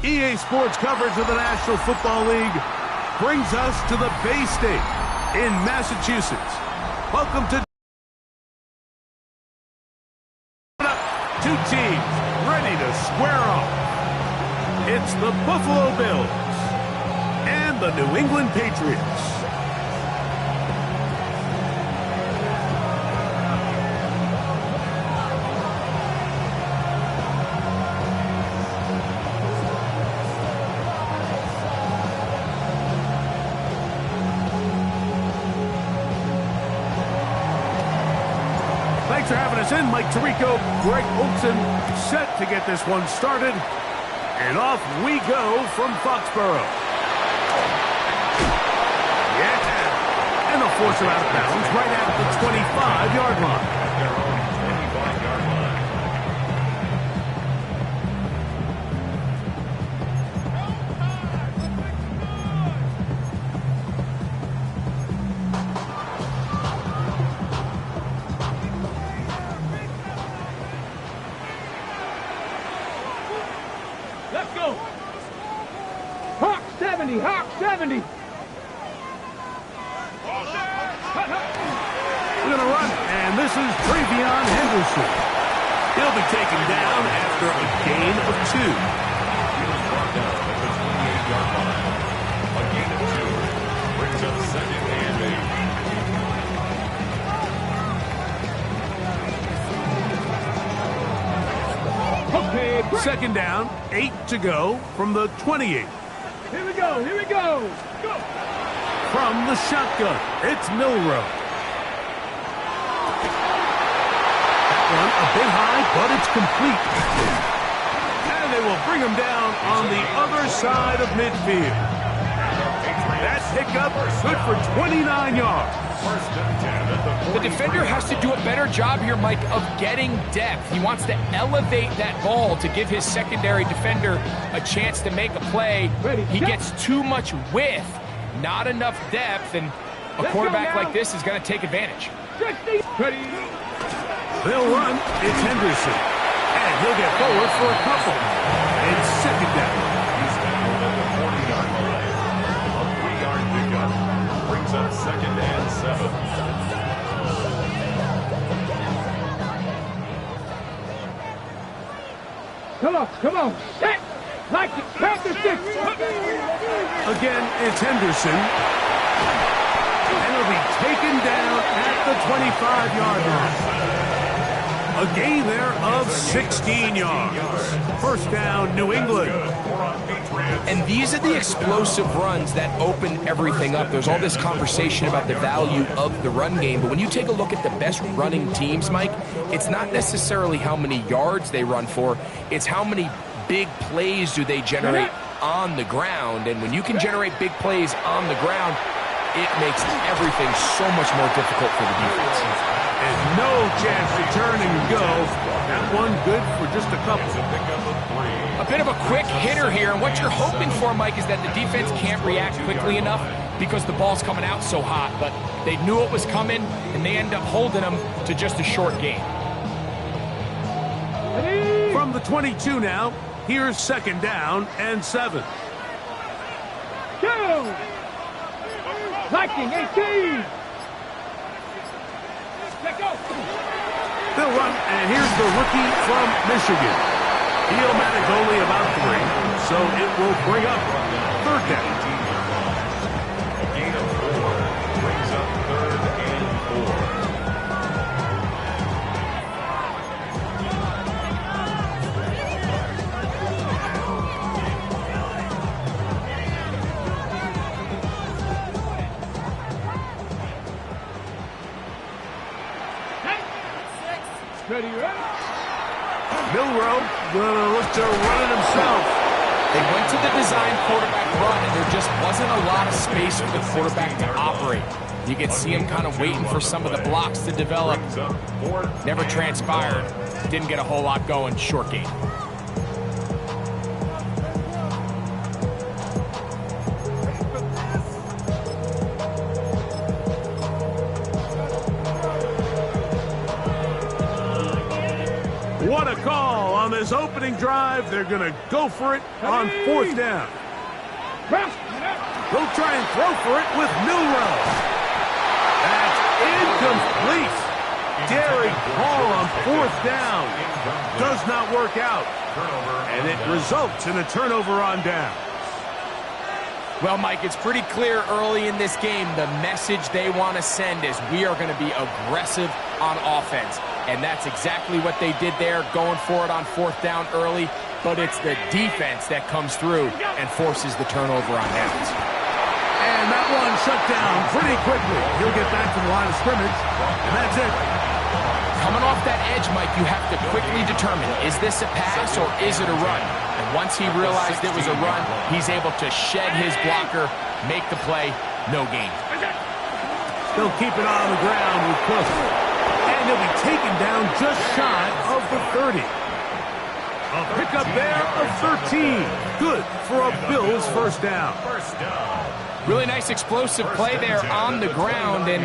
EA Sports coverage of the National Football League brings us to the Bay State in Massachusetts. Welcome to two teams ready to square off. It's the Buffalo Bills and the New England Patriots. Thanks for having us in. Mike Tirico, Greg Olson, set to get this one started. And off we go from Foxborough. Yeah. And they'll force him out of bounds right at the 25-yard line. Let's go. Hawk 70, Hawk 70. We're going to run, and this is Travion Henderson. He'll be taken down after a gain of 2. He was brought down at the 28-yard line. A gain of 2 brings up 2nd and 8. Okay, Second down, 8 to go from the 28. here we go, here we go. Go. From the shotgun, it's Milrow. That one a bit high, but it's complete. And they will bring him down on the other side of midfield. That pickup good for 29 yards. First and 10 at The defender has to do a better job here, Mike, of getting depth. He wants to elevate that ball to give his secondary defender a chance to make a play. He gets too much width, not enough depth, and a quarterback like this is going to take advantage. Ready. They'll run. It's Henderson. And he'll get forward for a couple. It's second down. He's tackled at the 40-yard line. A 3-yard pickup brings up 2nd and 7. Come on, come on. Set. Like it. Count the 6. Again, it's Henderson. And he'll be taken down at the 25-yard line. A gain there of 16 yards. First down, New England. And these are the explosive runs that open everything up. There's all this conversation about the value of the run game, but when you take a look at the best running teams, Mike, it's not necessarily how many yards they run for, it's how many big plays do they generate on the ground. And when you can generate big plays on the ground, it makes everything so much more difficult for the defense. And no chance to turn and go. That one good for just a couple. A bit of a quick hitter here, and what you're hoping for, Mike, is that the defense can't react quickly enough because the ball's coming out so hot, but they knew it was coming, and they end up holding them to just a short gain. From the 22 now, here's second down and 7. Go. Liking 18. Let go. They'll run, and here's the rookie from Michigan. He'll manage only about 3, so it will bring up third down. A gain of 4 brings up 3rd and 4. Ready, ready. Milrow gonna look to run it himself. They went to the design quarterback run, and there just wasn't a lot of space for the quarterback to operate. You could see him kind of waiting for some of the blocks to develop. Never transpired. Didn't get a whole lot going. Short game. What a call on the this opening drive, they're going to go for it on 4th down. They'll try and throw for it with Milrow. That's incomplete. Daring Hall on 4th down. Does not work out. And it results in a turnover on down. Well, Mike, it's pretty clear early in this game the message they want to send is we are going to be aggressive on offense. And that's exactly what they did there, going for it on 4th down early. But it's the defense that comes through and forces the turnover on downs. And that one shut down pretty quickly. He'll get back to the line of scrimmage, and that's it. Coming off that edge, Mike, you have to quickly determine, is this a pass or is it a run? And once he realized it was a run, he's able to shed his blocker, make the play, no gain. They'll keep it on the ground with Cook. And he'll be taken down just shy of the 30. A pickup there of 13. Good for a Bills first down. Really nice explosive play there on the ground. And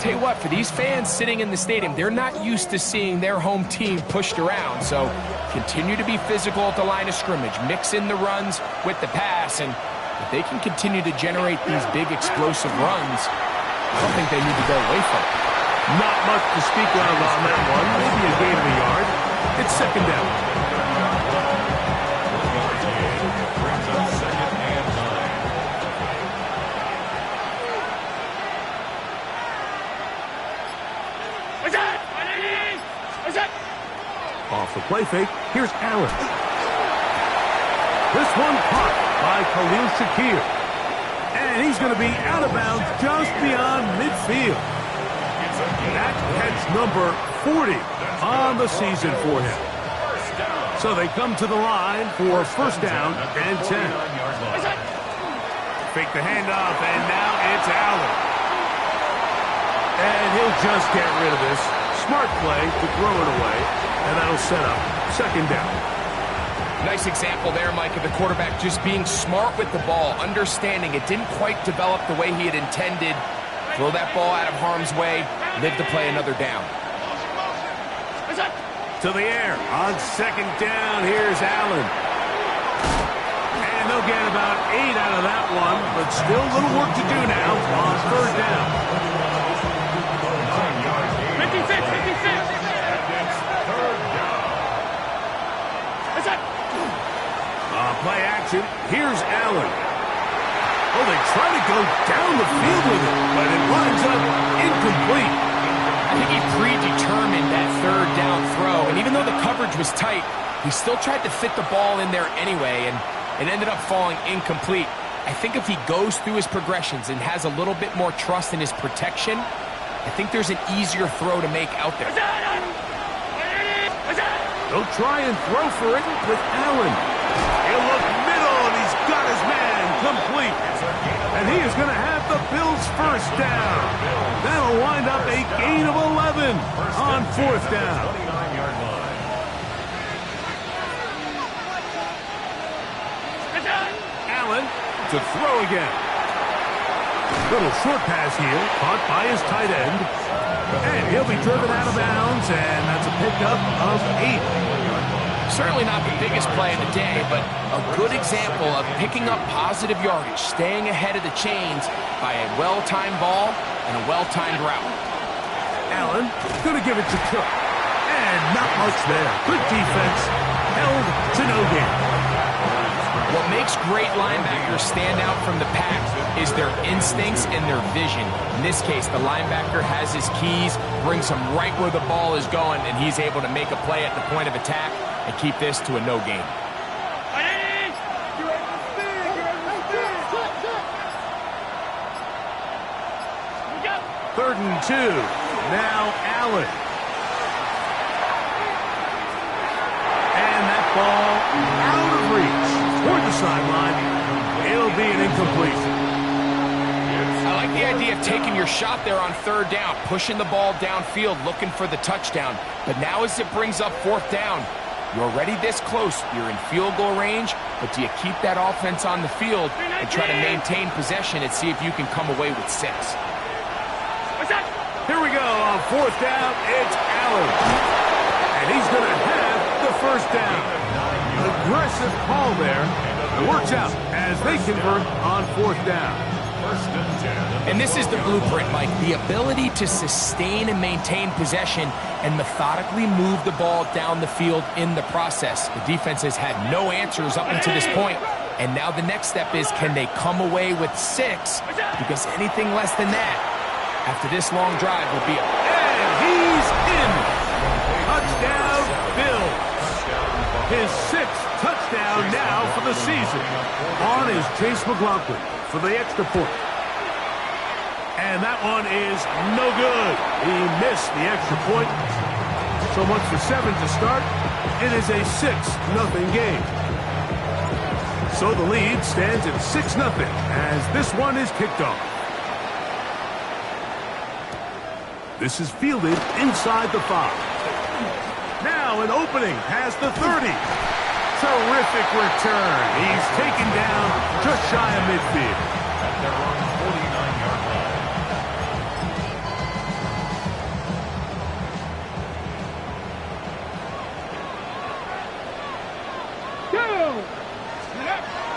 tell you what, for these fans sitting in the stadium, they're not used to seeing their home team pushed around. So continue to be physical at the line of scrimmage. Mix in the runs with the pass. And if they can continue to generate these big explosive runs, I don't think they need to go away from it. Not much to speak of on that one. Maybe a gain of a yard. It's 2nd down. Off the play fake, here's Allen. This one caught by Khalil Shakir. And he's going to be out of bounds just beyond midfield. That's catch number 40 on the season for him. So they come to the line for 1st down and 10. Fake the handoff, and now it's Allen. And he'll just get rid of this. Smart play to throw it away, and that'll set up 2nd down. Nice example there, Mike, of the quarterback just being smart with the ball, understanding it didn't quite develop the way he had intended. Throw that ball out of harm's way, live to play another down. To the air on 2nd down, here's Allen. And they'll get about 8 out of that one, but still a little work to do now on 3rd down. 56. Play action. Here's Allen. Oh, they try to go down the field with it, but it winds up incomplete. I think he predetermined that 3rd down throw, and even though the coverage was tight, he still tried to fit the ball in there anyway, and it ended up falling incomplete. I think if he goes through his progressions and has a little bit more trust in his protection, I think there's an easier throw to make out there. They'll try and throw for it with Allen. He'll look middle, and he's got his man complete. And he is going to have the Bills' 1st down. That'll wind up a gain of 11 on 4th down. Allen to throw again. Little short pass here, caught by his tight end. And he'll be driven out of bounds, and that's a pickup of 8. Certainly not the biggest play of the day, but a good example of picking up positive yardage, staying ahead of the chains by a well-timed ball and a well-timed route. Allen going to give it to Cook. And not much there. Good defense. Held to no gain. What makes great linebackers stand out from the pack is their instincts and their vision. In this case, the linebacker has his keys, brings him right where the ball is going, and he's able to make a play at the point of attack and keep this to a no gain. 3rd and 2. Now Allen. And that ball out of reach toward the sideline. It'll be an incomplete. I like the idea of taking your shot there on 3rd down, pushing the ball downfield, looking for the touchdown. But now as it brings up 4th down, you're already this close. You're in field goal range, but do you keep that offense on the field and try to maintain possession and see if you can come away with 6? Here we go on 4th down. It's Allen. And he's going to have the first down. Aggressive call there. It works out as they convert on fourth down. And this is the blueprint, Mike. The ability to sustain and maintain possession and methodically move the ball down the field in the process. The defense has had no answers up until this point. And now the next step is, can they come away with 6? Because anything less than that, after this long drive, will be a... And he's in. Touchdown, Bills. His 6th touchdown now for the season. On is Chase McLaughlin for the extra point. And that one is no good. He missed the extra point. So much for 7 to start. It is a 6-0 game. So the lead stands at 6-0 as this one is kicked off. This is fielded inside the 5. Now an opening has the 30. Terrific return. He's taken down just shy of midfield. At their own 49-yard line.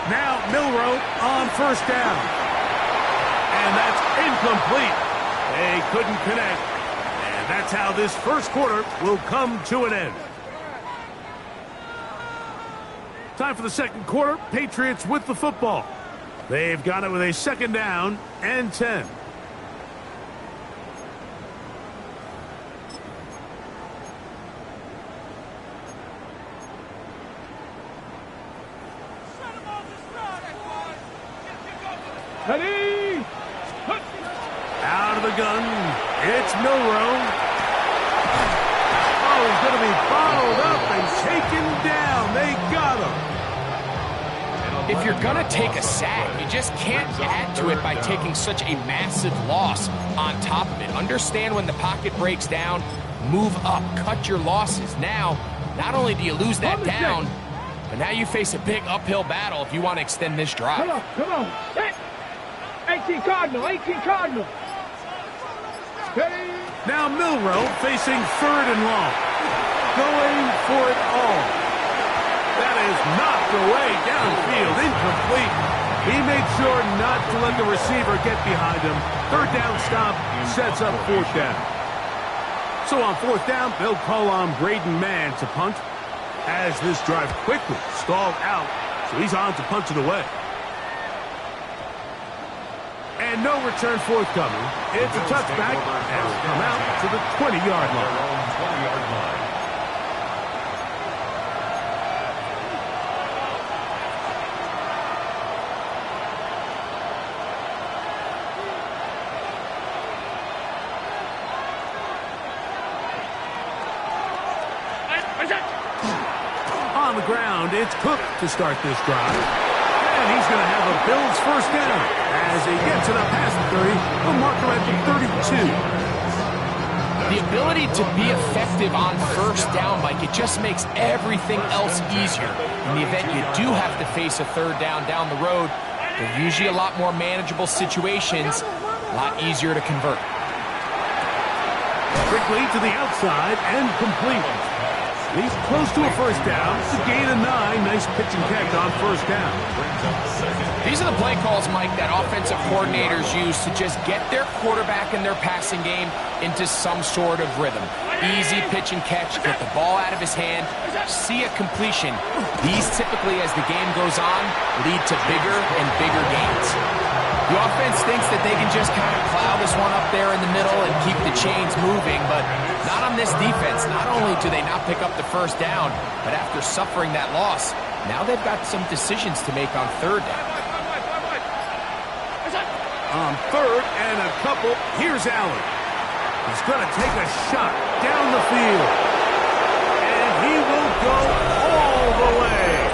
Now Milrow on first down. And that's incomplete. They couldn't connect. And that's how this first quarter will come to an end. Time for the second quarter. Patriots with the football. They've got it with a 2nd down and 10. Ready? Out of the gun. It's Milrow. Oh, he's going to be bottled up and taken down. They got him. If you're going to take a sack, you just can't add to it by taking such a massive loss on top of it. Understand when the pocket breaks down, move up, cut your losses. Now, not only do you lose that down, but now you face a big uphill battle if you want to extend this drive. Come on. 18 Cardinal, 18 Cardinal. Steady. Now Milrow facing 3rd and long. Going for it all. That is knocked away downfield, incomplete. He made sure not to let the receiver get behind him. 3rd down stop sets up 4th down. So on 4th down, they'll call on Braden Mann to punt as this drive quickly stalled out. So he's on to punt it away. And no return forthcoming. It's a touchback, and it'll come out to the 20-yard line. On the ground, it's Cook to start this drive. And he's going to have a Bills first down as he gets it up past the 30. We'll mark him at the 32. The ability to be effective on first down, Mike, it just makes everything else easier. In the event you do have to face a 3rd down the road, they're usually a lot more manageable situations, a lot easier to convert. Quickly to the outside and complete. He's close to a first down. It's a gain of 9. Nice pitch and catch on first down. These are the play calls, Mike, that offensive coordinators use to just get their quarterback and their passing game into some sort of rhythm. Easy pitch and catch, get the ball out of his hand, see a completion. These typically, as the game goes on, lead to bigger and bigger gains. The offense thinks that they can just kind of plow this one up there in the middle and keep the chains moving, but not on this defense. Not only do they not pick up the first down, but after suffering that loss, now they've got some decisions to make on 3rd down. On 3rd and a couple, here's Allen. He's going to take a shot down the field. And he will go all the way.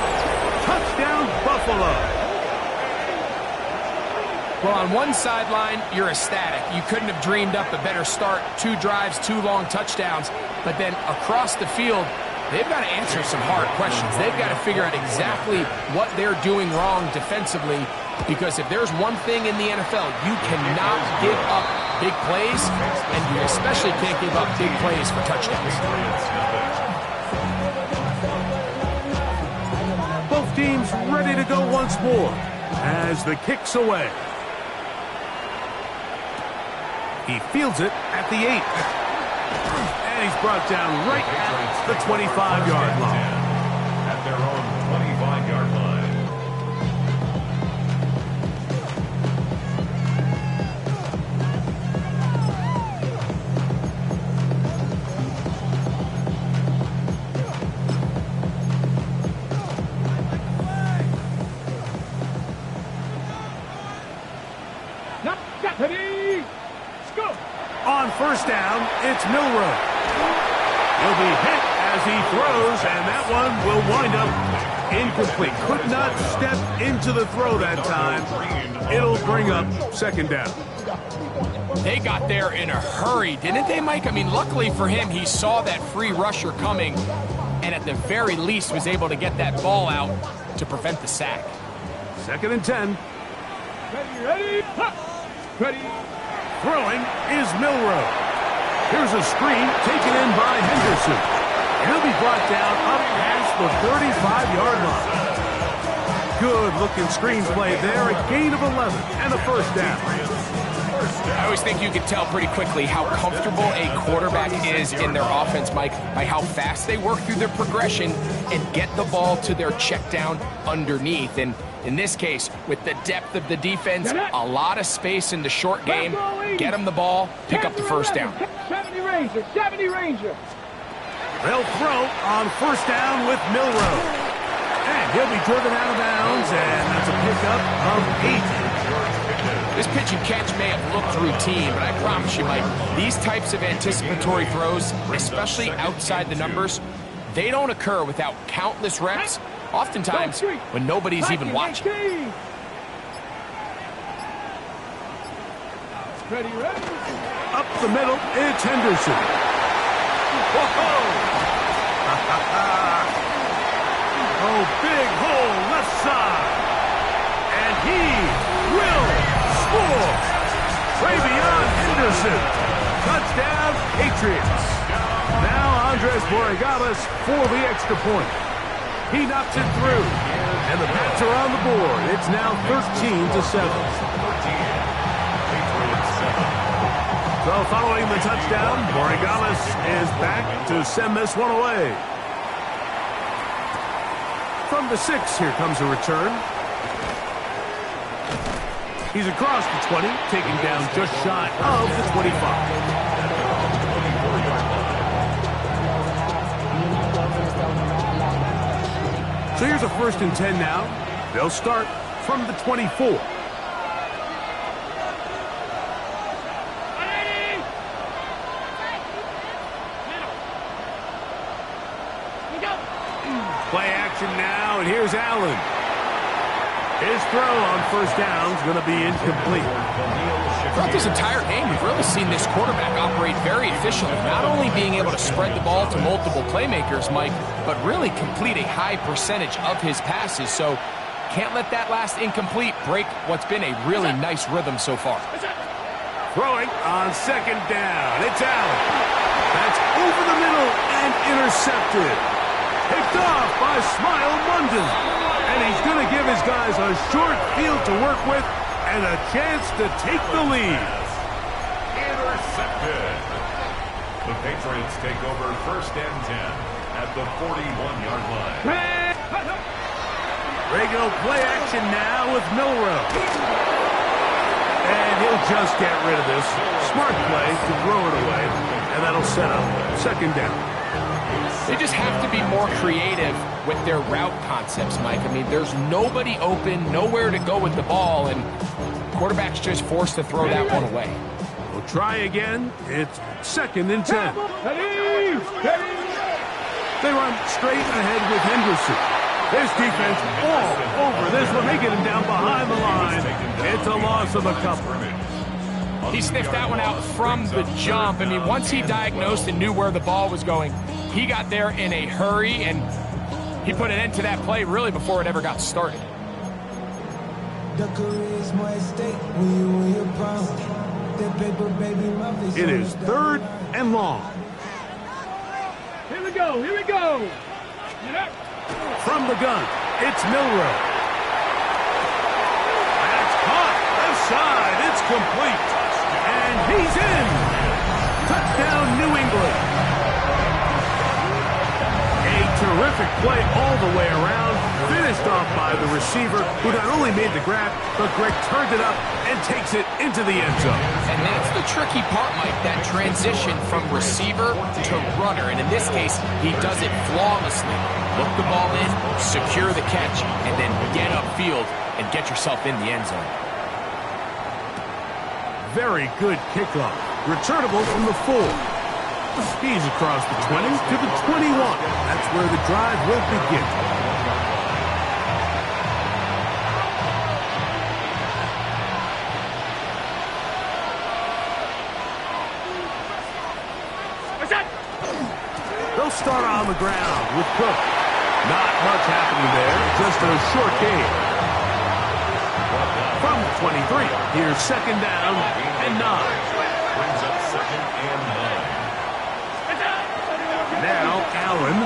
Touchdown, Buffalo. Well, on one sideline, you're ecstatic. You couldn't have dreamed up a better start. 2 drives, 2 long touchdowns. But then across the field, they've got to answer some hard questions. They've got to figure out exactly what they're doing wrong defensively. Because if there's one thing in the NFL, you cannot give up big plays, and you especially can't give up big plays for touchdowns. Both teams ready to go once more as the kick's away. He fields it at the 8. And he's brought down right at the 25-yard line. At their own 25-yard line. On first down, it's Milroe. He'll be hit as he throws, and that one will wind up incomplete. Could not step into the throw that time. It'll bring up second down. They got there in a hurry, didn't they, Mike? I mean, luckily for him, he saw that free rusher coming, and at the very least was able to get that ball out to prevent the sack. Second and 10. Ready, ready. Throwing is Milroe. Here's a screen taken in by Henderson. He'll be brought down up past the 35-yard line. Good-looking screen play there. A gain of 11 and a first down. I always think you can tell pretty quickly how comfortable a quarterback is in their offense, Mike, by how fast they work through their progression and get the ball to their check down underneath. And in this case, with the depth of the defense, a lot of space in the short game, get them the ball, pick up the first down. 70 Ranger, 70 Ranger. They'll throw on first down with Milroe. And he'll be driven out of bounds, and that's a pickup of 8. This pitch and catch may have looked routine, but I promise you, Mike, these types of anticipatory throws, especially outside the numbers, they don't occur without countless reps, oftentimes when nobody's even watching. Ready, ready. Up the middle, it's Henderson. Whoa! Oh, big hole left side. And he will score. Way beyond Henderson. Touchdown, Patriots. Now Andres Borregales for the extra point. He knocks it through. And the Pats are on the board. It's now 13-7. So following the touchdown, Borregales is back to send this one away. From the 6, here comes a return. He's across the 20, taken down just shy of the 25. So here's a first and 10 now. They'll start from the 24. Play action now, and here's Allen. His throw on first down is going to be incomplete. Throughout this entire game, we've really seen this quarterback operate very efficiently, not only being able to spread the ball to multiple playmakers, Mike, but really complete a high percentage of his passes. So can't let that last incomplete break what's been a really nice rhythm so far. Throwing on second down. It's Allen. That's over the middle and intercepted. Picked off by Smile London. And he's going to give his guys a short field to work with and a chance to take the lead. Intercepted. The Patriots take over first and 10 at the 41-yard line. Regular play action now with Milroe. And he'll just get rid of this. Smart play to throw it away. And that'll set up second down. They just have to be more creative with their route concepts, Mike. I mean, there's nobody open, nowhere to go with the ball, and quarterback's just forced to throw that one away. We'll try again. It's second and 10. They run straight ahead with Henderson. This defense all over this one. They get him down behind the line. It's a loss of a couple. He sniffed that one out from the jump. I mean, once he diagnosed and knew where the ball was going, he got there in a hurry, and he put an end to that play really before it ever got started. It is third and long. Here we go, here we go. From the gun, It's Milrow. That's caught. Left side. It's complete. And he's in. Touchdown, New England. A terrific play all the way around. Finished off by the receiver, who not only made the grab, but Greg turned it up and takes it into the end zone. And that's the tricky part, Mike, that transition from receiver to runner. And in this case, he does it flawlessly. Look the ball in, secure the catch, and then get upfield and get yourself in the end zone. Very good kickoff. Returnable from the 4. He's across the 20 to the 21. That's where the drive will begin. They'll start on the ground with Cook. Not much happening there, just a short gain. From 23, here's second down and 9. Brings up second and 9. Now Allen.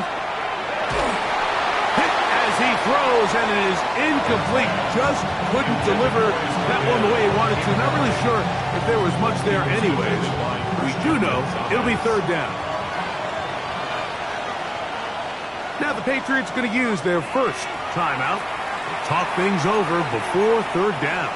Hit as he throws, and it is incomplete. Just couldn't deliver that one the way he wanted to. Not really sure if there was much there anyways. We do know it'll be third down. Now the Patriots going to use their first timeout. Talk things over before third down.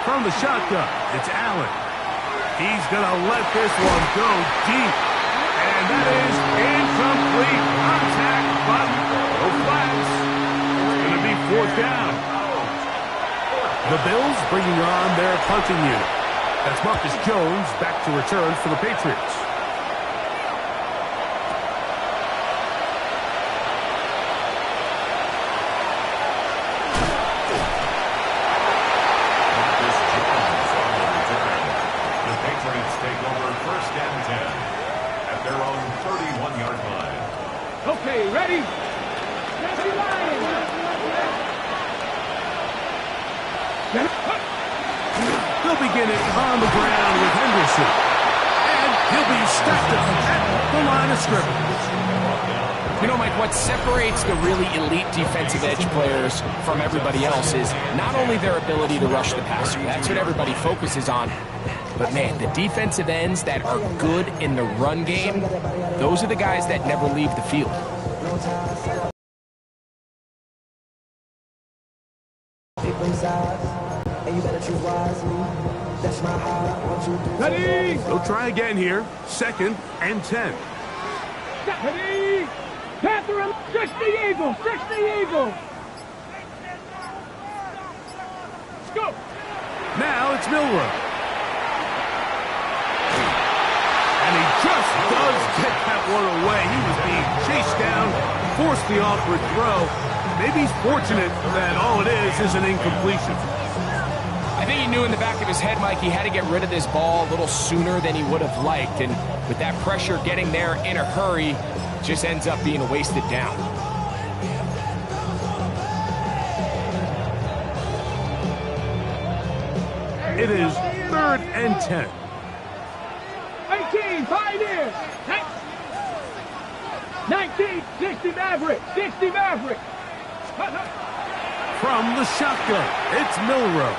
From the shotgun, it's Allen. He's going to let this one go deep. And that is incomplete. Contact, but no flags. It's going to be fourth down. The Bills bringing on their punting unit. That's Marcus Jones back to return for the Patriots. Okay, ready? They'll begin it on the ground with Henderson. And he'll be stepped up at the line of scrimmage. You know, Mike, what separates the really elite defensive edge players from everybody else is not only their ability to rush the passer. That's what everybody focuses on. But, man, the defensive ends that are good in the run game, those are the guys that never leave the field. Ready? They'll try again here. Second and 10. Ready? Catherine, 60 Eagles, 60 Eagles. Let's go. Now it's Milrow. And he just does get that one away. He was being chased down, forced the awkward throw. Maybe he's fortunate that all it is an incompletion. I think he knew in the back of his head, Mike, he had to get rid of this ball a little sooner than he would have liked. And with that pressure getting there in a hurry, just ends up being a wasted down. It is third and 10. 18, Pioneers. 19, 60 Maverick, 60 Maverick. From the shotgun, it's Milrow.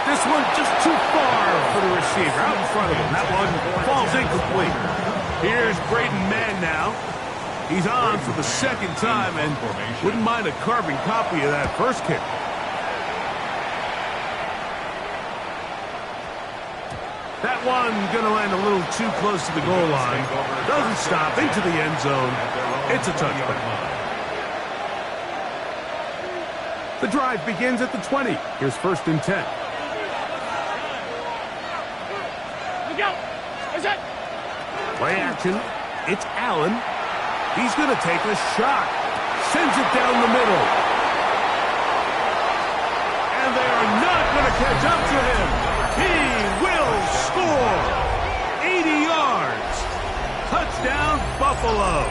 This one just too far for the receiver, out in front of him. That one falls incomplete. Here's Braden Mann now. He's on for the second time and wouldn't mind a carbon copy of that first kick. That one going to land a little too close to the goal line. Doesn't stop into the end zone. It's a touchdown. The drive begins at the 20. Here's first and 10. Play action. It's Allen. He's going to take a shot. Sends it down the middle. And they are not going to catch up to him. He will score. 80 yards. Touchdown, Buffalo.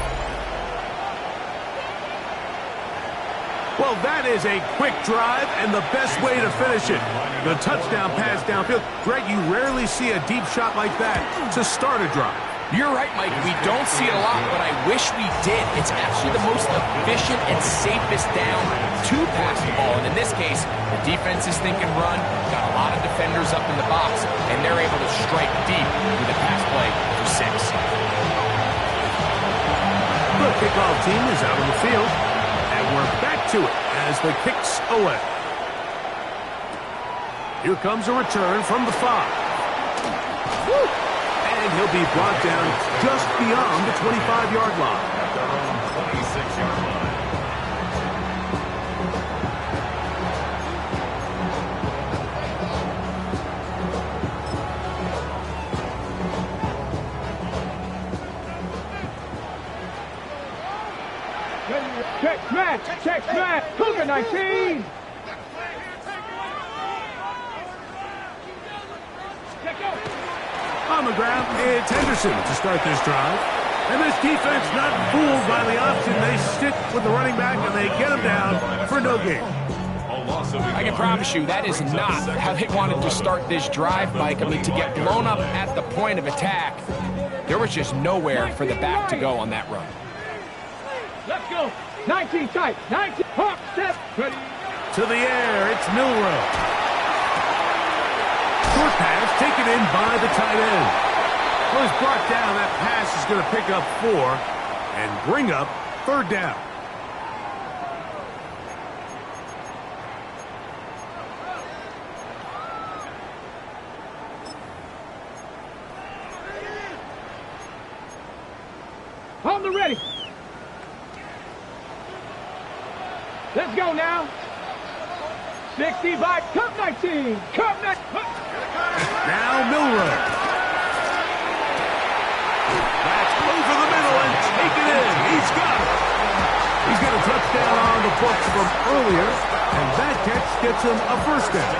Well, that is a quick drive and the best way to finish it. The touchdown pass downfield. Greg, you rarely see a deep shot like that to start a drive. You're right, Mike. We don't see it a lot, but I wish we did. It's actually the most efficient and safest down to pass the ball. And in this case, the defense is thinking run, got a lot of defenders up in the box, and they're able to strike deep with a pass play for 6. The kickoff team is out on the field, and we're back to it as the kick's away. Here comes a return from the 5. Woo! And he'll be brought down just beyond the 25-yard line. At their own 26-yard line. Check smash, Cougar 19. On the ground, it's Henderson to start this drive. And this defense not fooled by the option. They stick with the running back, and they get him down for no gain. I can promise you that is not how they wanted to start this drive, Mike. I mean, to get blown up at the point of attack, there was just nowhere for the back to go on that run. Let's go. 19 tight. 19. Hop, step. Ready. To the air, it's Milroe. Short pass taken in by the tight end. Well, he's brought down. That pass is going to pick up 4 and bring up 3rd down. On the ready. Let's go now. 60 by Cup 19. Cup 19. Now Milroe. That's over the middle and taken in. He's got it. He's got a touchdown on the books from earlier, and that catch gets him a 1st down.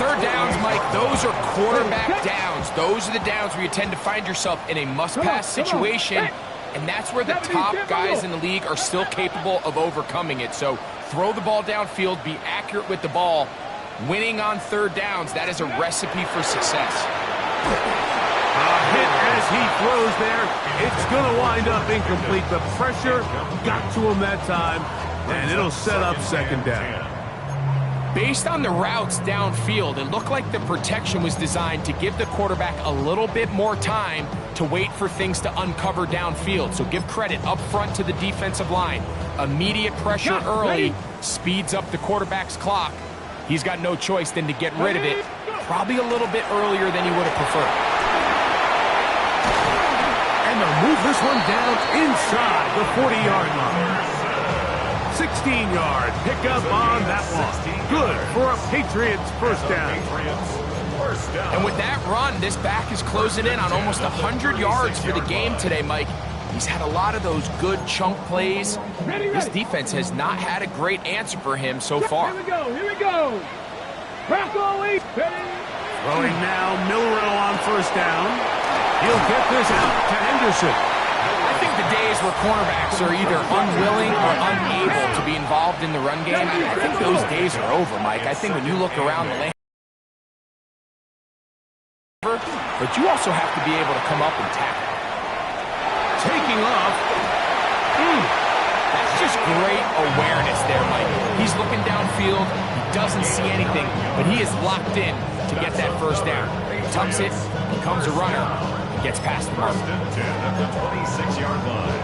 3rd downs, Mike, those are quarterback downs. Those are the downs where you tend to find yourself in a must-pass situation, and that's where the top guys in the league are still capable of overcoming it. So throw the ball downfield, be accurate with the ball. Winning on 3rd downs, that is a recipe for success. A hit as he throws there. It's going to wind up incomplete. The pressure got to him that time, and it'll set up 2nd down. Based on the routes downfield, it looked like the protection was designed to give the quarterback a little bit more time to wait for things to uncover downfield. So give credit up front to the defensive line. Immediate pressure early speeds up the quarterback's clock. He's got no choice than to get rid of it, probably a little bit earlier than he would have preferred. And they'll move this one down inside the 40-yard line. 16-yard pickup on that one. Good for a Patriots 1st down. And with that run, this back is closing in on almost 100 yards for the game today, Mike. He's had a lot of those good chunk plays. This defense has not had a great answer for him so far. Here we go. Here we go. Ready. Throwing now, Milroe on 1st down. He'll get this out to Henderson. I think the days where cornerbacks are either unwilling or unable to be involved in the run game, I think those days are over, Mike. I think when you look around the lane, but you also have to be able to come up and tackle. Taking off. That's just great awareness there, Mike. He's looking downfield. He doesn't see anything, but he is locked in to get that 1st down. Tucks it, becomes a runner, and gets past the mark. 1st and 10 at the 26-yard line.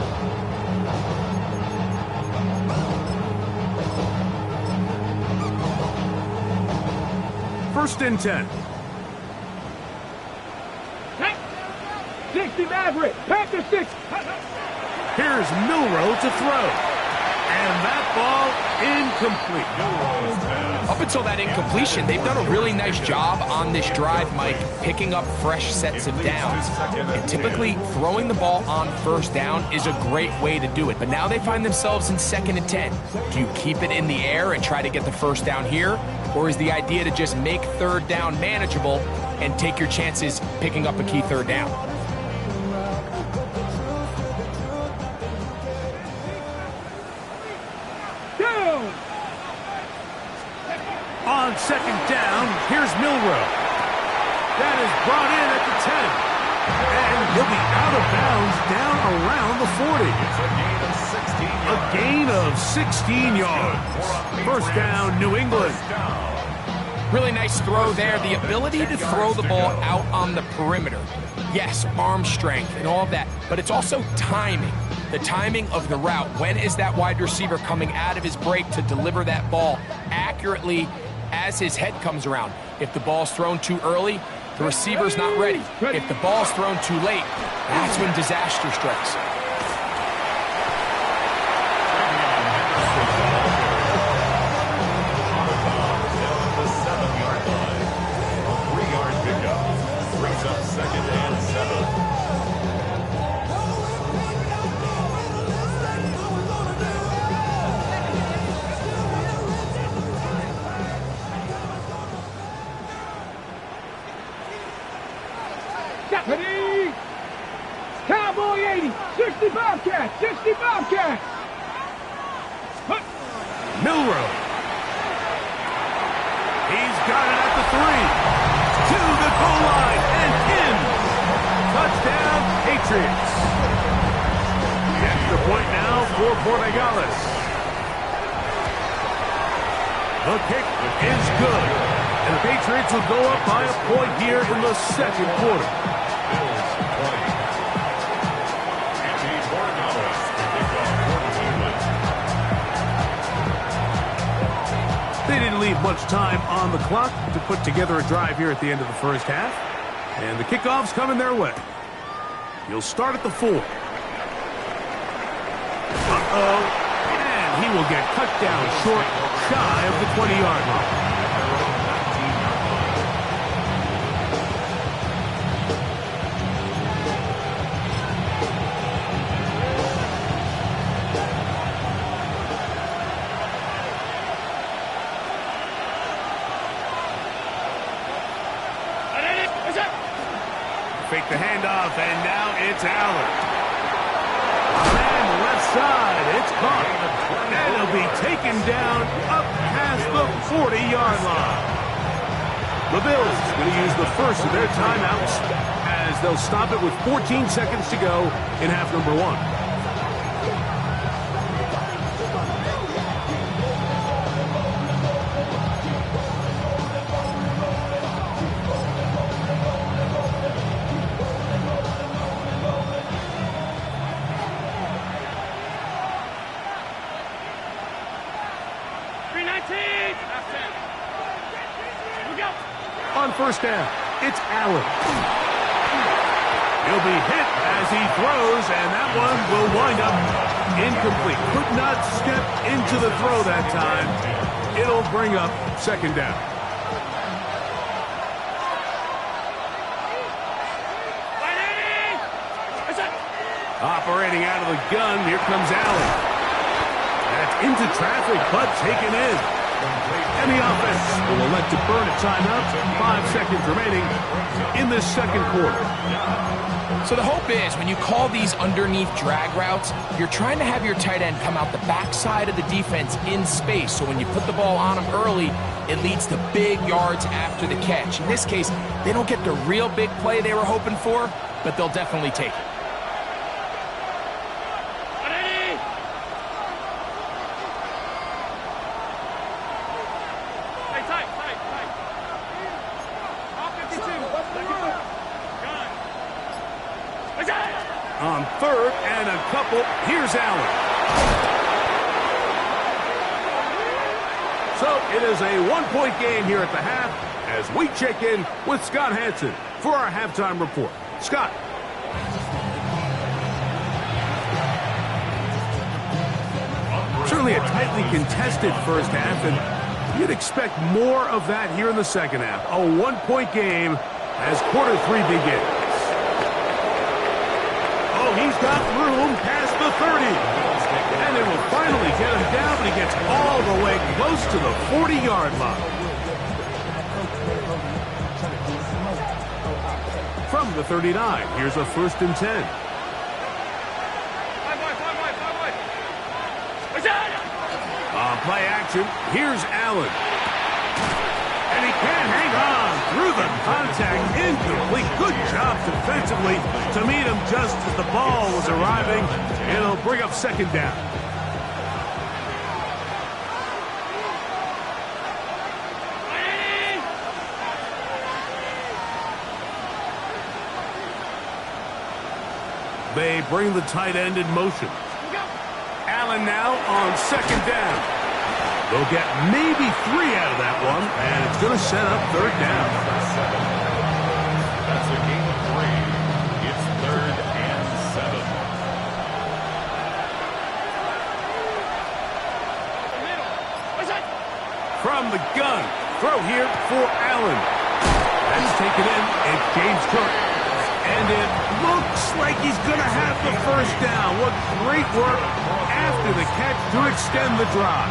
First and 10. 60 Maverick. Panther 6. Here's Milroe to throw. And that ball incomplete. Up until that incompletion, they've done a really nice job on this drive, Mike, picking up fresh sets of downs. And typically, throwing the ball on 1st down is a great way to do it. But now they find themselves in 2nd and 10. Do you keep it in the air and try to get the 1st down here? Or is the idea to just make 3rd down manageable and take your chances picking up a key 3rd down? On second down, here's Milrow. That is brought in at the 10. And he'll be out of bounds down around the 40. A gain of 16 yards. First down, New England. Really nice throw there. The ability to throw the ball out on the perimeter. Yes, arm strength and all of that, but it's also timing. The timing of the route. When is that wide receiver coming out of his break to deliver that ball accurately as his head comes around? If the ball's thrown too early, the receiver's not ready. If the ball's thrown too late, that's when disaster strikes. Ready? Cowboy 80, 60 Bobcats, 60 Bobcats. Milrow. He's got it at the 3. To the goal line and in. Touchdown, Patriots. Extra point now for Portagales. The kick is good. And the Patriots will go up by a point here in the second quarter. They didn't leave much time on the clock to put together a drive here at the end of the first half. And the kickoff's coming their way. He'll start at the 4. And he will get cut down short, shy of the 20-yard line. Fake the handoff, and now it's Allen. And left side, it's caught. And he'll be taken down up past the 40-yard line. The Bills going to use the first of their timeouts as they'll stop it with 14 seconds to go in half number 1. On first down, it's Allen. He'll be hit as he throws, and that one will wind up incomplete. Could not step into the throw that time. It'll bring up second down. Operating out of the gun, here comes Allen. That's into traffic, but taken in. And the offense will elect to burn a timeout. 5 seconds remaining in this second quarter. So the hope is when you call these underneath drag routes, you're trying to have your tight end come out the backside of the defense in space. So when you put the ball on him early, it leads to big yards after the catch. In this case, they don't get the real big play they were hoping for, but they'll definitely take it. On third and a couple, here's Allen. So it is a one-point game here at the half as we check in with Scott Hansen for our halftime report. Scott. Certainly a tightly contested first half, and you'd expect more of that here in the second half. A one-point game as quarter 3 begins. He's got room past the 30. And they will finally get him down, but he gets all the way close to the 40-yard line. From the 39, here's a 1st and 10. On play action, here's Allen. contact incomplete. Good job defensively to meet him just as the ball was arriving. It'll bring up second down. They bring the tight end in motion. Allen now on second down. They'll get maybe 3 out of that one, and it's going to set up third down. That's a gain of 3. It's 3rd and 7. From the gun, throw here for Allen. That's taken in. It's James Cook. And it looks like he's going to have the first down. What great work after the catch to extend the drive.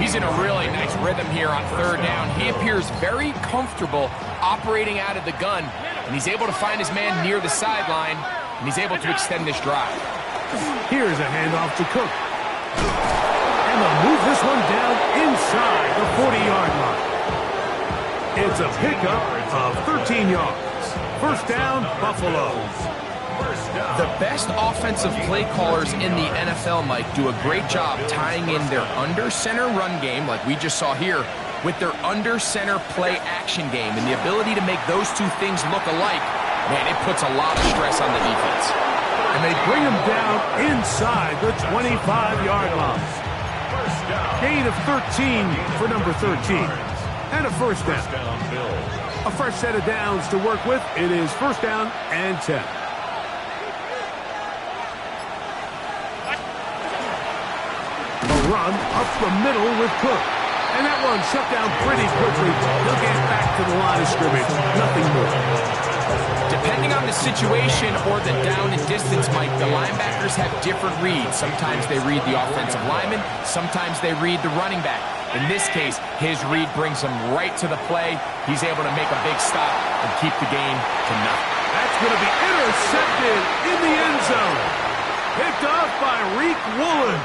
He's in a really nice rhythm here on third down. He appears very comfortable operating out of the gun, and he's able to find his man near the sideline, and he's able to extend this drive. Here's a handoff to Cook. And they'll move this one down inside the 40-yard line. It's a pickup of 13 yards. First down, Buffalo. The best offensive play callers in the NFL, Mike, do a great job tying in their under-center run game, like we just saw here, with their under-center play action game. And the ability to make those two things look alike, man, it puts a lot of stress on the defense. And they bring him down inside the 25-yard line. Gain of 13 for number 13. And a first down. A fresh set of downs to work with. It is first down and 10. A run up the middle with Cook. And that one shut down pretty quickly. He'll get back to the line of scrimmage. Nothing more. Depending on the situation or the down and distance, Mike, the linebackers have different reads. Sometimes they read the offensive lineman. Sometimes they read the running back. In this case, his read brings him right to the play. He's able to make a big stop and keep the game to nothing. That's going to be intercepted in the end zone. Picked off by Reek Woolen.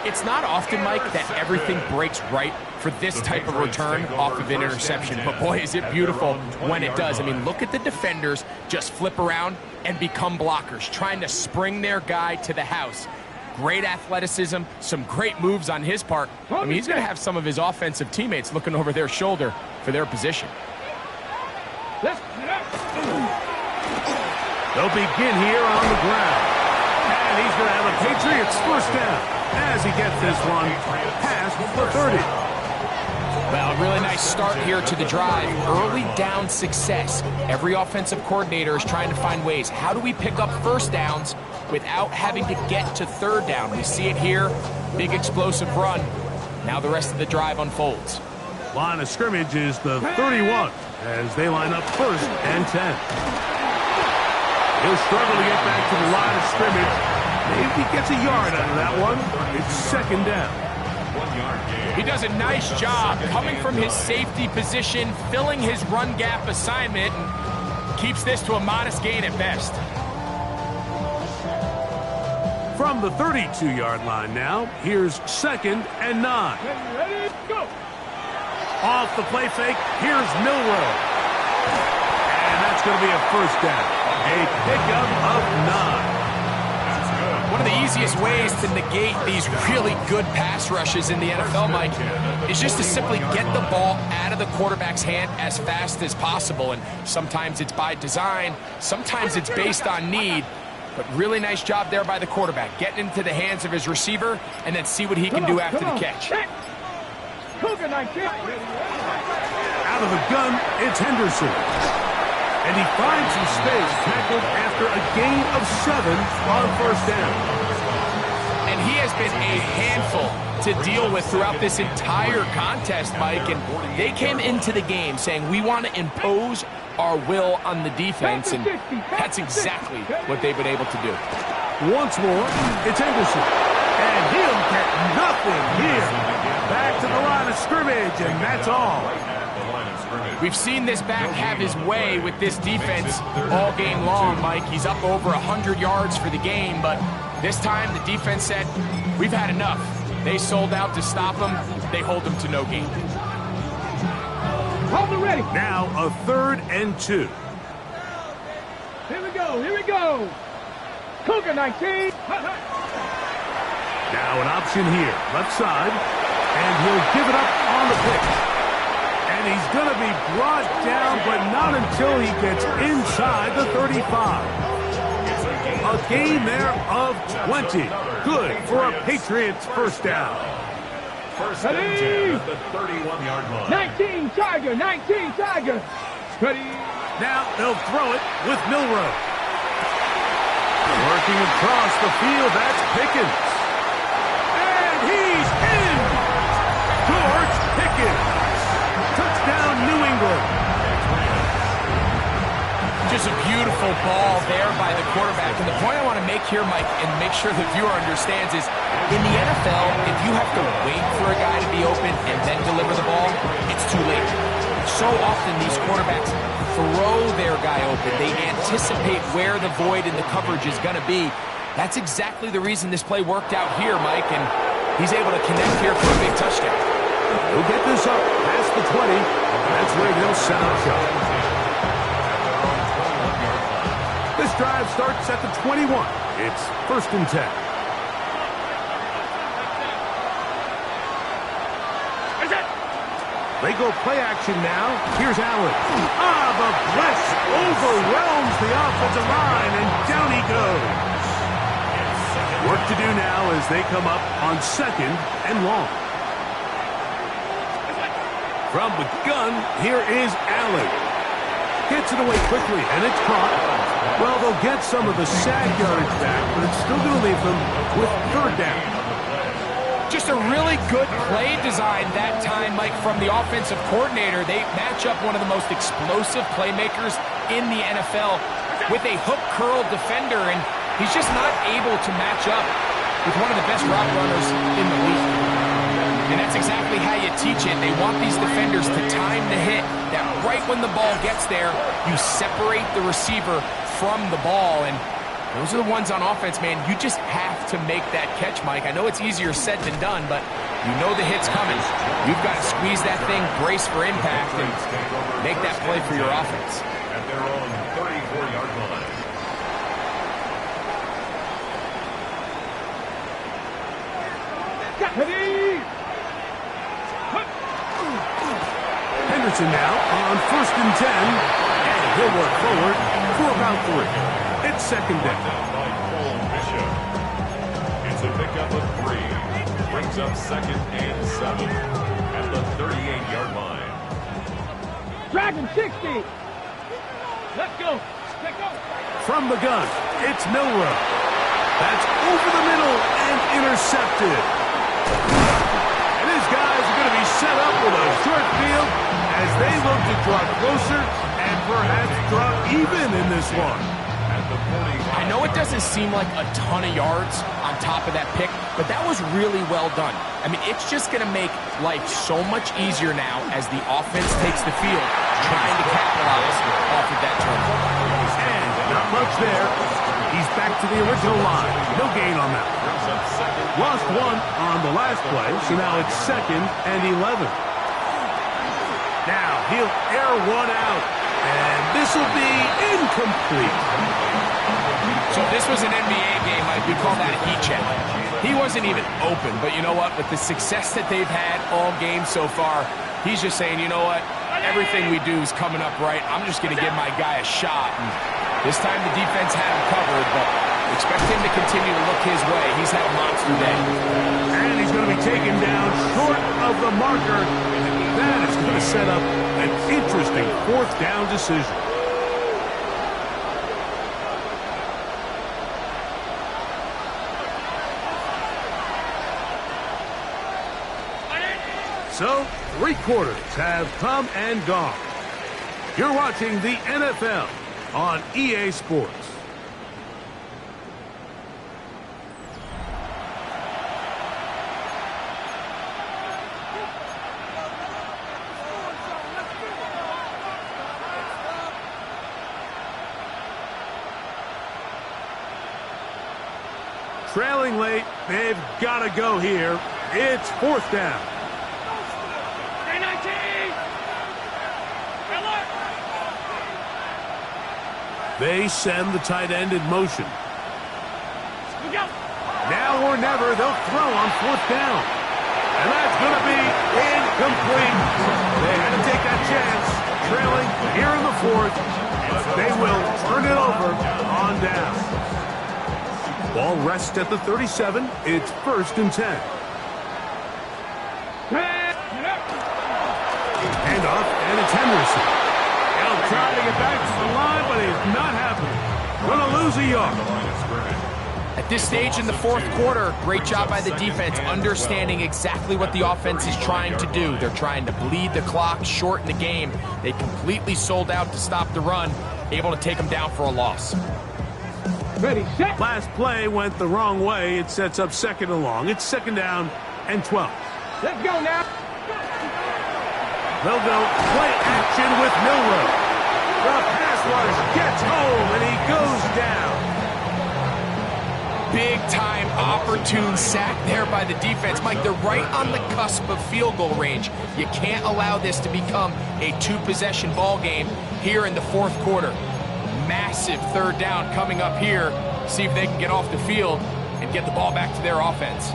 It's not often, Mike, that everything breaks right for this type of return off of an interception. But boy, is it beautiful when it does. I mean, look at the defenders just flip around and become blockers, trying to spring their guy to the house. Great athleticism, some great moves on his part. I mean, he's going to have some of his offensive teammates looking over their shoulder for their position. They'll begin here on the ground. And he's going to have a Patriots first down as he gets this one past the 30. Well, a really nice start here to the drive. Early down success. Every offensive coordinator is trying to find ways. How do we pick up first downs without having to get to third down? We see it here. Big explosive run. Now the rest of the drive unfolds. Line of scrimmage is the 31 as they line up first and 10. He'll struggle to get back to the line of scrimmage. Maybe he gets a yard out of that one. It's second down. 1 yard gain. He does a nice job coming from his safety position, filling his run gap assignment, and keeps this to a modest gain at best. From the 32-yard line now, here's second and 9. Ready, go. Off the play fake, here's Milroe. And that's going to be a first down. A pickup of 9. One of the easiest ways to negate these really good pass rushes in the NFL, Mike, is just to simply get the ball out of the quarterback's hand as fast as possible. And sometimes it's by design, sometimes it's based on need. But really nice job there by the quarterback, getting into the hands of his receiver and then see what he can do after the catch. Out Out of the gun, it's Henderson. And he finds some space, tackled after a gain of 7 on first down. And he has been a handful to deal with throughout this entire contest, Mike. And they came into the game saying, we want to impose our will on the defense, and that's exactly what they've been able to do. Once more, it's Henderson. And he'll get nothing here. Back to the line of scrimmage, and that's all. We've seen this back have his way with this defense all game long, Mike. He's up over 100 yards for the game, but this time the defense said, we've had enough. They sold out to stop him. They hold him to no gain. Hold the red. Ready. Now a 3rd and 2. Here we go. Here we go. Cougar 19. Now an option here, left side, and he'll give it up on the pitch. And he's going to be brought down, but not until he gets inside the 35. A gain there of 20. Good for a Patriots first down. First and 10 at the 31-yard line. 19 Tiger. 19 Tiger. Ready. Now they'll throw it with Milroe. Working across the field, that's Pickens. And he's in! George Pickens. Touchdown, New England. Just a beautiful ball there by the quarterback. And the point I want to make here, Mike, and make sure the viewer understands is, in the NFL, if you have to wait for a guy to be open and then deliver the ball, it's too late. So often these quarterbacks throw their guy open. They anticipate where the void in the coverage is going to be. That's exactly the reason this play worked out here, Mike, and he's able to connect here for a big touchdown. He'll get this up past the 20. That's where they'll set up shop. This drive starts at the 21. It's 1st and 10. They go play action now. Here's Allen. The blitz overwhelms the offensive line, and down he goes. Work to do now as they come up on 2nd and long. From the gun, here is Allen. Gets it away quickly, and it's caught. Well, they'll get some of the sack yardage back, but it's still going to leave them with 3rd down. Just a really good play design that time, Mike, from the offensive coordinator. They match up one of the most explosive playmakers in the NFL with a hook curl defender, and he's just not able to match up with one of the best route runners in the league. And that's exactly how you teach it. They want these defenders to time the hit, that right when the ball gets there, you separate the receiver from the ball, and those are the ones on offense, man. You just have to make that catch, Mike. I know it's easier said than done, but you know the hit's coming. You've got to squeeze that thing, brace for impact, and make that play for your offense. At their own 34-yard line. Ready. Henderson now on 1st and 10. And he'll work forward for about 3. It's 2nd down. By Cole Bishop. It's a pickup of 3. Brings up 2nd and 7 at the 38-yard line. Dragon 60. Let's go. Let's go. From the gun, it's Milroe. That's over the middle and intercepted. And his guys are going to be set up with a short field as they look to draw closer and perhaps draw even in this one. I know it doesn't seem like a ton of yards on top of that pick, but that was really well done. I mean, it's just going to make life so much easier now as the offense takes the field, trying to capitalize off of that turnover. And not much there. He's back to the original line. No gain on that. Lost 1 on the last play, so now it's 2nd and 11. Now he'll air one out, and this will be incomplete. So if this was an NBA game, Mike, we call that a heat check. He wasn't even open, but you know what? With the success that they've had all game so far, he's just saying, you know what? Everything we do is coming up right. I'm just going to give my guy a shot. And this time the defense had him covered, but expect him to continue to look his way. He's had a monster day. And he's going to be taken down short of the marker. That is going to set up an interesting 4th down decision. So, 3 quarters have come and gone. You're watching the NFL on EA Sports. Trailing late, they've got to go here. It's 4th down. They send the tight end in motion. Now or never, they'll throw on 4th down. And that's going to be incomplete. They had to take that chance, trailing here in the 4th. They will turn it over on down. Ball rests at the 37. It's 1st and 10. Hand off, and it's Henderson. He'll try to get back to the line, but he's not happening. Going to lose a yard. At this stage in the 4th quarter, great job by the defense understanding exactly what the offense is trying to do. They're trying to bleed the clock, shorten the game. They completely sold out to stop the run, able to take them down for a loss. Ready, set. Last play went the wrong way. It sets up 2nd and long. It's 2nd down and 12. Let's go now. They'll go play action with Milroe. The pass rush gets home, and he goes down. Big-time opportune sack there by the defense. Mike, they're right on the cusp of field goal range. You can't allow this to become a 2-possession ball game here in the 4th quarter. Massive 3rd down coming up here. See if they can get off the field and get the ball back to their offense.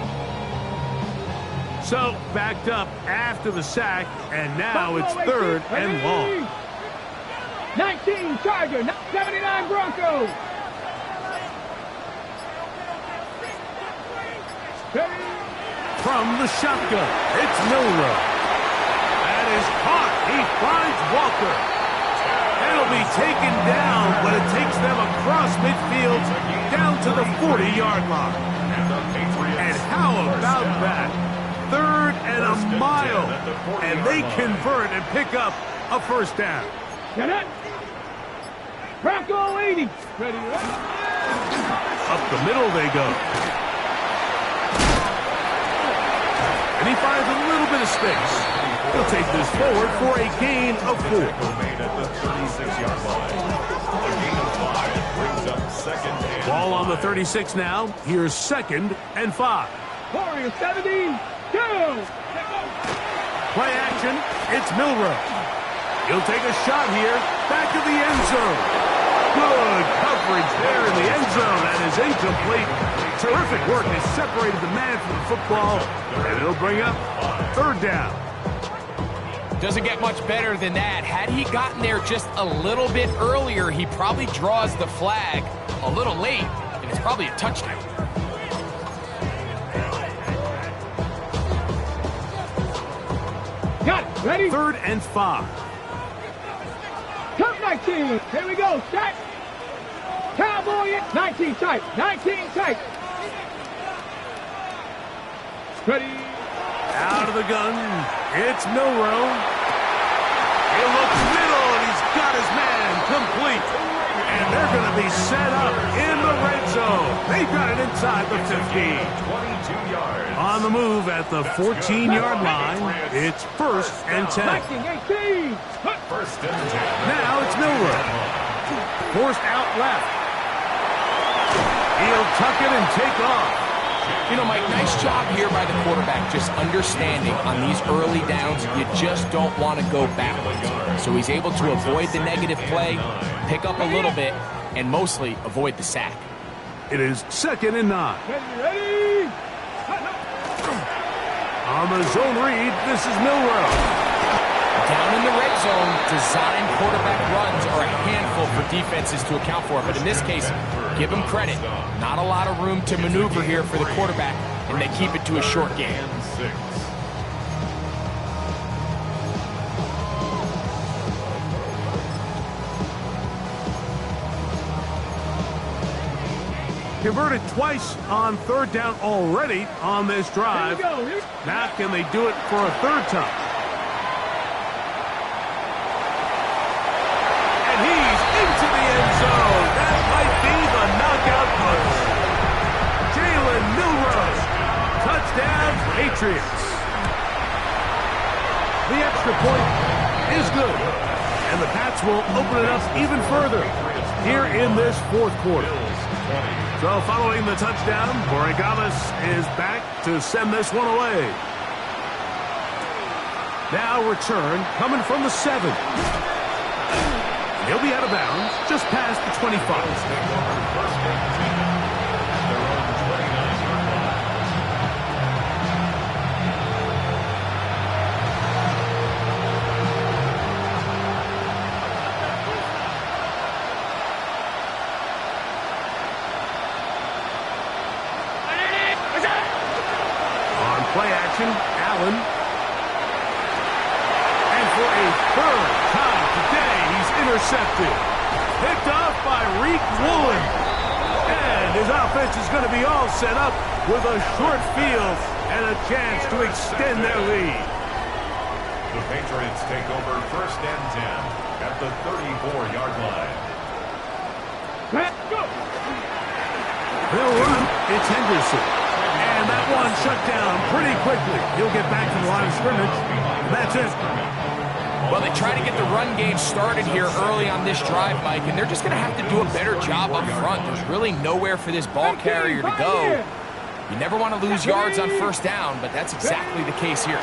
So, backed up after the sack, and now it's 3rd and long. 19 Charger, 79 Broncos. From the shotgun, it's Milroe. That is caught. He finds Walker. It'll be taken down, but it takes them across midfield down to the 40-yard line. And how about that? 3rd and a mile. And they convert and pick up a 1st down. Get it. Bronco 80. Ready. Up the middle they go. And he finds a little bit of space. He'll take this forward for a gain of 4. At the 36-yard line. A gain of 5 brings up 2nd and Ball on the 36 now. Here's 2nd and 5. Warriors 70. Go. Play action. It's Milroe. He'll take a shot here. Back to the end zone. Good coverage there in the end zone. That is incomplete. Terrific work has separated the man from the football, and it'll bring up 3rd down. Doesn't get much better than that. Had he gotten there just a little bit earlier, he probably draws the flag a little late, and it's probably a touchdown. Got it. Ready. 3rd and 5. Come 19. Here we go. Set. Cowboy it. 19 tight. 19 tight. Ready. Out of the gun. It's Milroe. He'll look middle, and he's got his man complete. And they're going to be set up in the red zone. They've got it inside the 15. 22 yards. On the move at the 14-yard line, it's 1st and 10. 19, 18. 1st and 10. Now it's Milroe. Forced out left. He'll tuck it and take off. You know, Mike, nice job here by the quarterback, just understanding on these early downs, you just don't want to go backwards. So he's able to avoid the negative play, pick up a little bit, and mostly avoid the sack. It is 2nd and 9. Ready. On the zone read, this is Milroe. Down in the red zone, design quarterback runs are a handful for defenses to account for. But in this case, give them credit. Not a lot of room to maneuver here for the quarterback, and they keep it to a short game. And 6. Converted twice on 3rd down already on this drive. Here we go. Now can they do it for a 3rd time? And he's into the end zone. That might be the knockout punch. Jalen Milroe. Touchdown, Patriots. The extra point is good. And the Pats will open it up even further here in this 4th quarter. So following the touchdown, Borregamas is back to send this one away. Now return coming from the 7. He'll be out of bounds just past the 25. First and 10 at their own 29-yard line. On play action, Allen. And for a third time today, he's intercepted. Picked off by Reek Woolen. And his offense is going to be all set up with a short field and a chance to extend their lead. The Patriots take over first and 10 at the 34-yard line. Let's go. They'll run. It's Henderson. And that one shut down pretty quickly. He'll get back to the line of scrimmage. And that's it. Well, they try to get the run game started here early on this drive, Mike, and they're just going to have to do a better job up front. There's really nowhere for this ball carrier to go. You never want to lose yards on first down, but that's exactly the case here.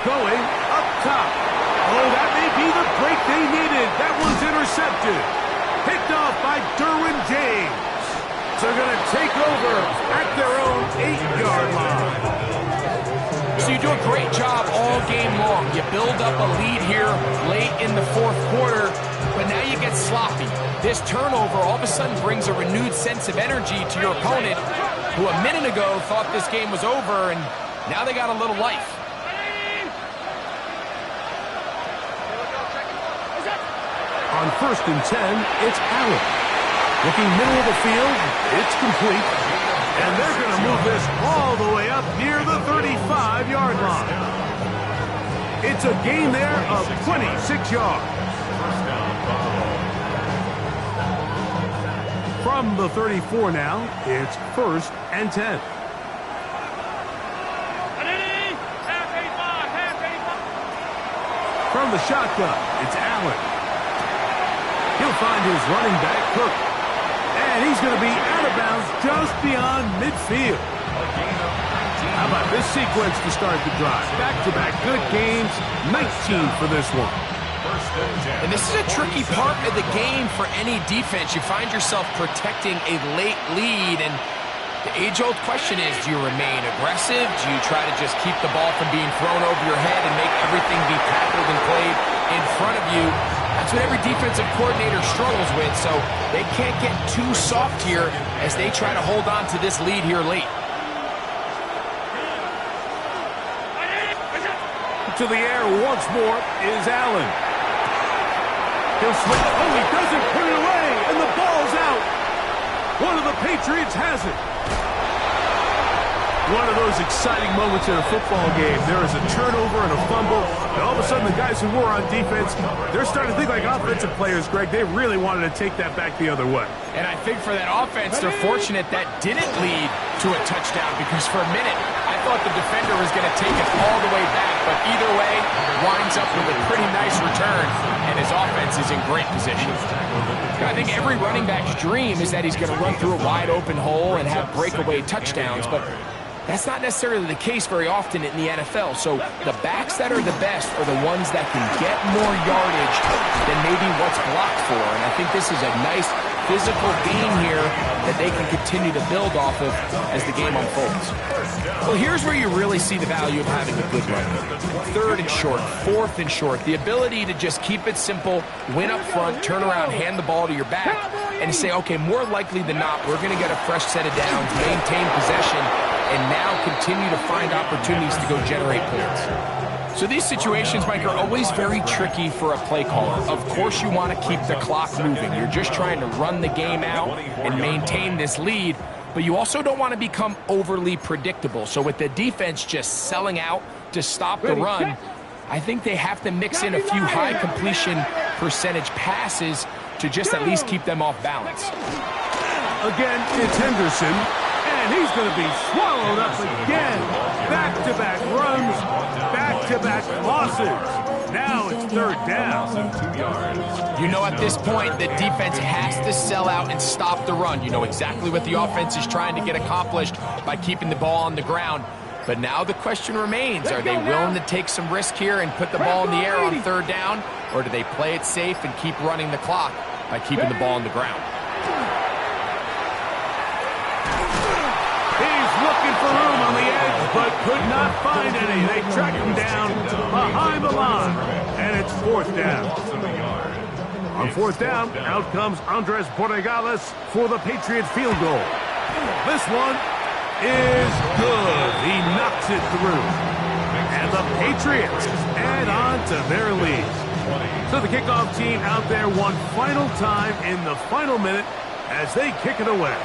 Going up top. Oh, that may be the break they needed. That one's intercepted. Picked off by Derwin James. So they're going to take over at their own 8-yard line. So you do a great job all game long. You build up a lead here late in the fourth quarter, but now you get sloppy. This turnover all of a sudden brings a renewed sense of energy to your opponent, who a minute ago thought this game was over, and now they got a little life. On first and 10, it's Allen. Looking middle of the field, it's complete. And they're going to move this all the way up near the 35-yard line. It's a gain there of 26 yards. First down, Buffalo. From the 34 now, it's first and 10. From the shotgun, it's Allen. He'll find his running back, Cook. And he's going to be out of bounds just beyond midfield. How about this sequence to start the drive? Back-to-back good games, 19 for this one. First and 10. And this is a tricky part of the game for any defense. You find yourself protecting a late lead, and the age-old question is, do you remain aggressive? Do you try to just keep the ball from being thrown over your head and make everything be tackled and played in front of you? That's what every defensive coordinator struggles with, so they can't get too soft here as they try to hold on to this lead here late. To the air once more is Allen. He'll swing. Oh, he doesn't put it away, and the ball's out. One of the Patriots has it. One of those exciting moments in a football game. There is a turnover and a fumble, and all of a sudden the guys who were on defense, they're starting to think like offensive players, Greg. They really wanted to take that back the other way. And I think for that offense, they're fortunate that didn't lead to a touchdown, because for a minute, I thought the defender was going to take it all the way back, but either way, winds up with a pretty nice return, and his offense is in great position. I think every running back's dream is that he's going to run through a wide open hole and have breakaway touchdowns, but that's not necessarily the case very often in the NFL. So the backs that are the best are the ones that can get more yardage than maybe what's blocked for. And I think this is a nice physical beam here that they can continue to build off of as the game unfolds. Well, here's where you really see the value of having a good run. Third and short, fourth and short. The ability to just keep it simple, win up front, turn around, hand the ball to your back, and say, okay, more likely than not, we're going to get a fresh set of downs, maintain possession, and now continue to find opportunities to go generate points. So these situations, Mike, are always very tricky for a play caller. Of course you want to keep the clock moving. You're just trying to run the game out and maintain this lead, but you also don't want to become overly predictable. So with the defense just selling out to stop the run, I think they have to mix in a few high completion percentage passes to just at least keep them off balance. Again, it's Henderson. And he's going to be swallowed up again. Back-to-back runs, back-to-back losses. Now it's third down. 2 yards. You know, at this point, the defense has to sell out and stop the run. You know exactly what the offense is trying to get accomplished by keeping the ball on the ground. But now the question remains, are they willing to take some risk here and put the ball in the air on third down, or do they play it safe and keep running the clock by keeping the ball on the ground? He's looking for room on the edge, but could not find any. They tracked him down behind the line, and it's fourth down. On fourth down, out comes Andres Borregales for the Patriots field goal. This one is good. He knocks it through. And the Patriots add on to their lead. So the kickoff team out there one final time in the final minute as they kick it away.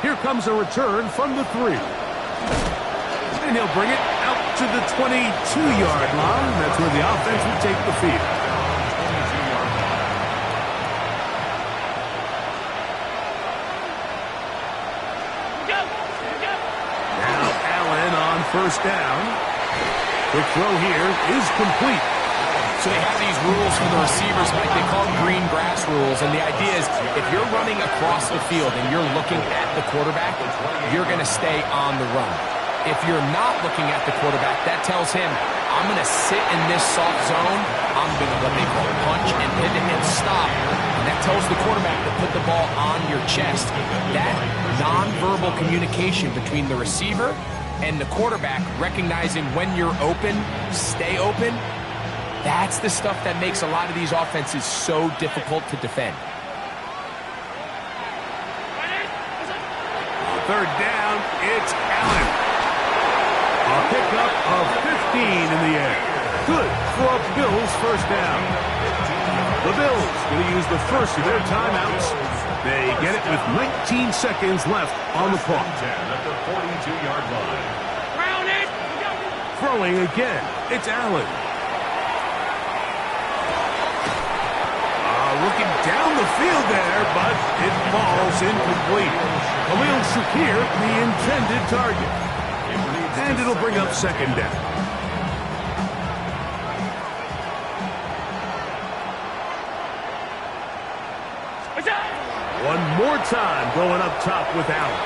Here comes a return from the 3. And he'll bring it out to the 22-yard line. That's where the offense will take the field. First down. Quick throw here is complete. So they have these rules for the receivers, Mike. They call them green grass rules. And the idea is if you're running across the field and you're looking at the quarterback, you're going to stay on the run. If you're not looking at the quarterback, that tells him, I'm going to sit in this soft zone. I'm going to what they call punch and pivot and stop. And that tells the quarterback to put the ball on your chest. That nonverbal communication between the receiver and the quarterback, recognizing when you're open, stay open, that's the stuff that makes a lot of these offenses so difficult to defend. Third down, it's Allen. A pickup of 15 in the air. Good for a Bills first down. The Bills going to use the first of their timeouts. They get it with 19 seconds left on the clock. At the 42-yard line. Throwing again, it's Allen. Looking down the field there, but it falls incomplete. Khalil Shakir, the intended target. And it'll bring up second down. One more time going up top with Allen.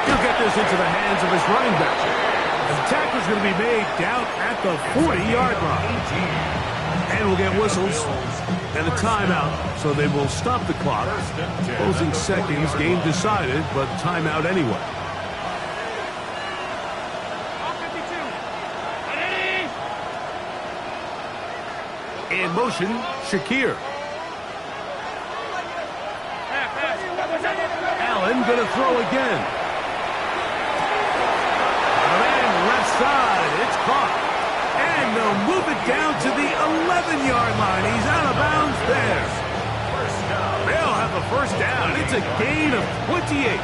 He'll get this into the hands of his running back. The tackle's going to be made down at the 40-yard line. And we'll get whistles and a timeout, so they will stop the clock. Closing seconds, game decided, but timeout anyway. In motion, Shakir. Allen going to throw again. Left side, it's caught. And they'll move it down to the 11-yard line. He's out of bounds there. They'll have the first down. It's a gain of 28.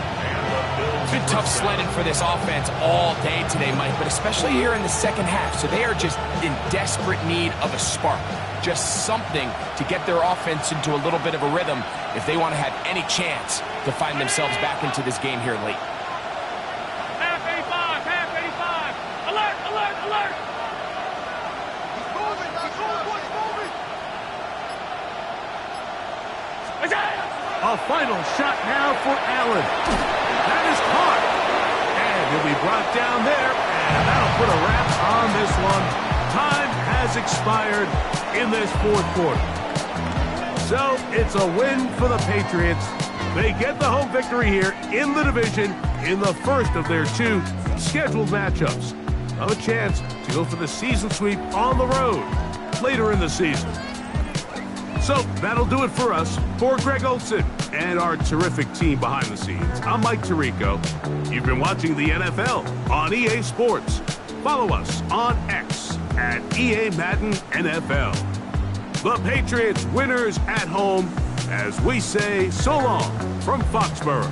It's been tough sledding for this offense all day today, Mike, but especially here in the second half. So they are just in desperate need of a spark. Just something to get their offense into a little bit of a rhythm if they want to have any chance to find themselves back into this game here late. A final shot now for Allen. That is caught. And he'll be brought down there, and that'll put a wrap on this one. Time has expired in this fourth quarter. So it's a win for the Patriots. They get the home victory here in the division in the first of their 2 scheduled matchups. Now a chance to go for the season sweep on the road later in the season. So that'll do it for us. For Greg Olson and our terrific team behind the scenes, I'm Mike Tirico. You've been watching the NFL on EA Sports. Follow us on X at EA Madden NFL. The Patriots winners at home as we say so long from Foxborough.